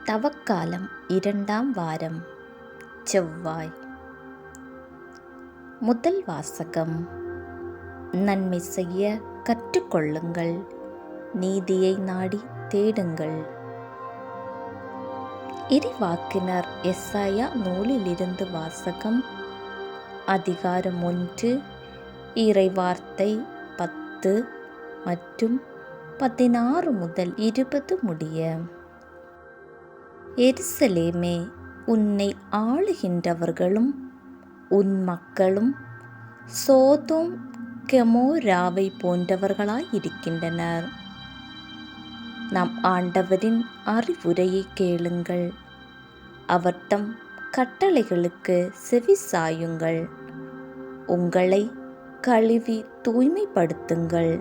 தவக்காலம் 2ஆம் வாரம் செவ்வாய். முதல் வாசகம். நன்மை செய்ய கற்றுக்கொள்ளுங்கள், நீதியை நாடி தேடுங்கள். இறைவாக்கினர் எசாயா நூலிலிருந்து வாசகம். அதிகாரம் 1, இறைவார்த்தை 10 மற்றும் 16 முதல் 20 முடிய. எருசலேமே, உன்னை ஆளுகின்றவர்களும் உன் மக்களும் சோதோம் கெமோராவை போன்றவர்களாயிருக்கின்றனர். நம் ஆண்டவரின் அறிவுரையை கேளுங்கள், அவர்தம் கட்டளைகளுக்கு செவி சாயுங்கள். உங்களை கழுவி தூய்மைப்படுத்துங்கள்.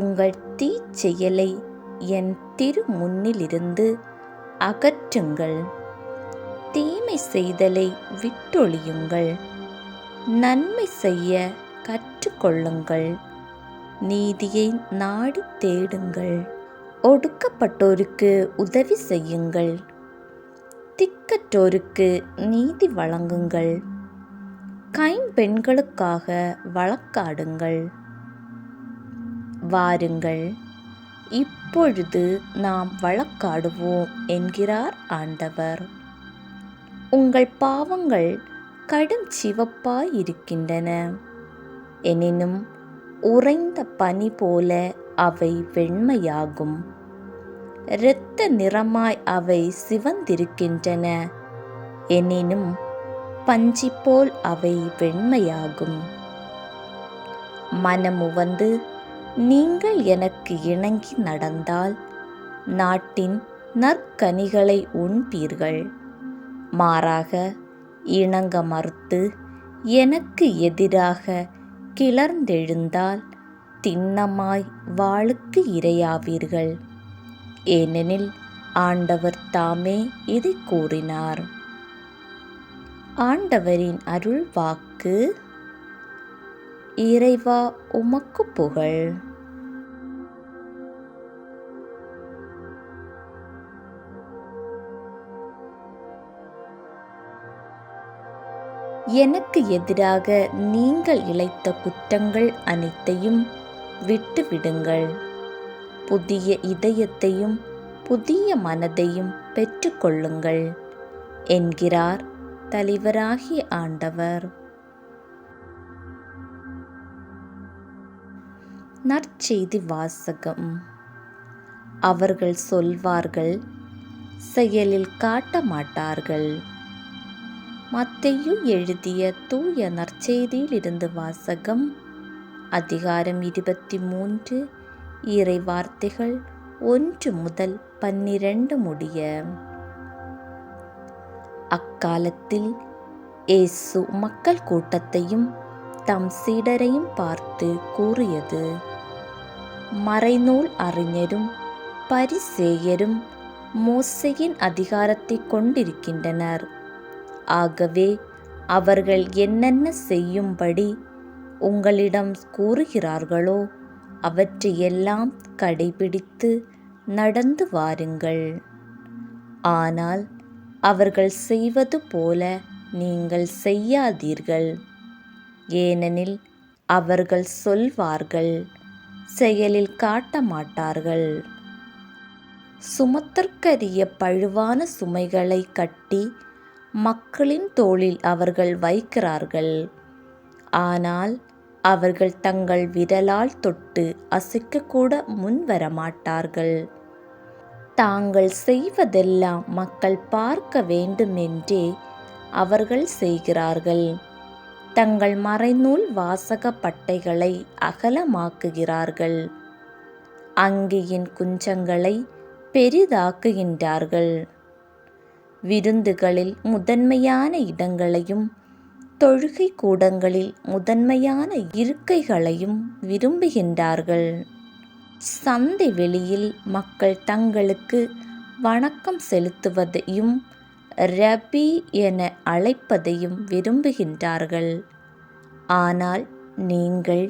உங்கள் தீச்செயலை என் திரு முன்னிலிருந்து அகற்றுங்கள். தீமை செய்தலை விட்டொழியுங்கள். நன்மை செய்ய கற்றுக்கொள்ளுங்கள். நீதியை நாடி தேடுங்கள். ஒடுக்கப்பட்டோருக்கு உதவி செய்யுங்கள். திக்கற்றோருக்கு நீதி வழங்குங்கள். கைம்பெண்களுக்காக வழக்காடுங்கள். வாருங்கள், இப்பொழுது நாம் வழக்காடுவோம் என்கிறார் ஆண்டவர். உங்கள் பாவங்கள் கடும் சிவப்பாயிருக்கின்றன, எனினும் உறைந்த பனி போல அவை வெண்மையாகும். இரத்த நிறமாய் அவை சிவந்திருக்கின்றன, எனினும் பஞ்சி போல் அவை வெண்மையாகும். மனமுவந்து நீங்கள் எனக்கு இணங்கி நடந்தால் நாட்டின் நற்கனிகளை உண்பீர்கள். மாறாக இணங்க மறுத்து எனக்கு எதிராக கிளர்ந்தெழுந்தால் திண்ணமாய் வாளுக்கு இரையாவீர்கள். ஏனெனில் ஆண்டவர் தாமே இதை கூறினார். ஆண்டவரின் அருள் வாக்கு. இறைவா, உமக்கு புகழ். எனக்கு எதிராக நீங்கள் இழைத்த குற்றங்கள் அனைத்தையும் விட்டுவிடுங்கள். புதிய இதயத்தையும் புதிய மனதையும் பெற்றுக்கொள்ளுங்கள் என்கிறார் தலைவராகிய ஆண்டவர். நற்செய்தி வாசகம். அவர்கள் சொல்வார்கள், செயலில் காட்ட மாட்டார்கள். மத்தேயு எழுதிய தூய நற்செய்தியிலிருந்து வாசகம். அதிகாரம் 23, இறை வார்த்தைகள் 1 முதல் 12 முடிய. அக்காலத்தில் இயேசு மக்கள் கூட்டத்தையும் தம் சீடரையும் பார்த்து கூறியது: மறைநூல் அறிஞரும் பரிசேயரும் மோசேயின் அதிகாரத்தை கொண்டிருக்கின்றனர். ஆகவே அவர்கள் என்னென்ன செய்யும்படி உங்களிடம் கூறுகிறார்களோ அவற்றையெல்லாம் கடைபிடித்து நடந்து வாருங்கள். ஆனால் அவர்கள் செய்வது போல நீங்கள் செய்யாதீர்கள். ஏனெனில் அவர்கள் சொல்வார்கள், செயலில் காட்ட மாட்டார்கள். சுமத்தற்கரிய பழுவான சுமைகளை கட்டி மக்களின் தோளில் அவர்கள் வைக்கிறார்கள். ஆனால் அவர்கள் தங்கள் விரலால் தொட்டு அசைக்கக்கூட முன்வரமாட்டார்கள். தாங்கள் செய்வதெல்லாம் மக்கள் பார்க்க வேண்டுமென்றே அவர்கள் செய்கிறார்கள். தங்கள் மறைநூல் வாசக பட்டைகளை அகலமாக்குகிறார்கள். அங்கியின் குஞ்சங்களை பெரிதாக்குகின்றார்கள். விருந்துகளில் முதன்மையான இடங்களையும் தொழுகை கூடங்களில் முதன்மையான இருக்கைகளையும் விரும்புகின்றார்கள். சந்தை வெளியில் மக்கள் தங்களுக்கு வணக்கம் செலுத்துவதையும் ரபி என அழைப்பதையும் விரும்புகின்றார்கள். ஆனால் நீங்கள்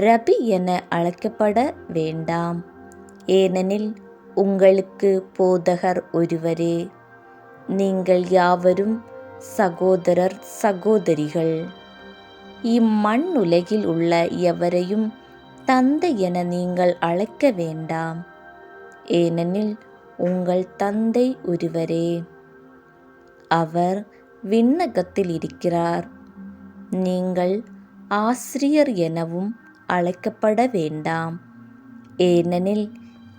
ரபி என அழைக்கப்பட வேண்டாம், ஏனெனில் உங்களுக்கு போதகர் ஒருவரே. நீங்கள் யாவரும் சகோதரர் சகோதரிகள். இம்மண்ணுலகில் உள்ள எவரையும் தந்தை என நீங்கள் அழைக்க வேண்டாம், ஏனெனில் உங்கள் தந்தை ஒருவரே. அவர் விண்ணகத்தில் இருக்கிறார். நீங்கள் ஆசிரியர் எனவும் அழைக்கப்பட வேண்டாம், ஏனெனில்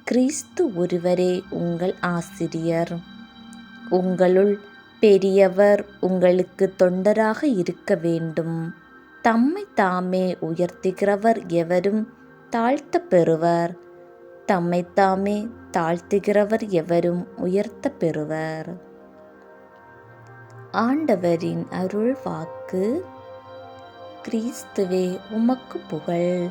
கிறிஸ்து ஒருவரே உங்கள் ஆசிரியர். உங்களுள் பெரியவர் உங்களுக்கு தொண்டராக இருக்க வேண்டும். தம்மை தாமே உயர்த்துகிறவர் எவரும் தாழ்த்தப் பெறுவர், தம்மை தாமே தாழ்த்துகிறவர் எவரும் உயர்த்தப் பெறுவர். ஆண்டவரின் அருள் வாக்கு. கிறிஸ்துவே உமக்கு புகழ்.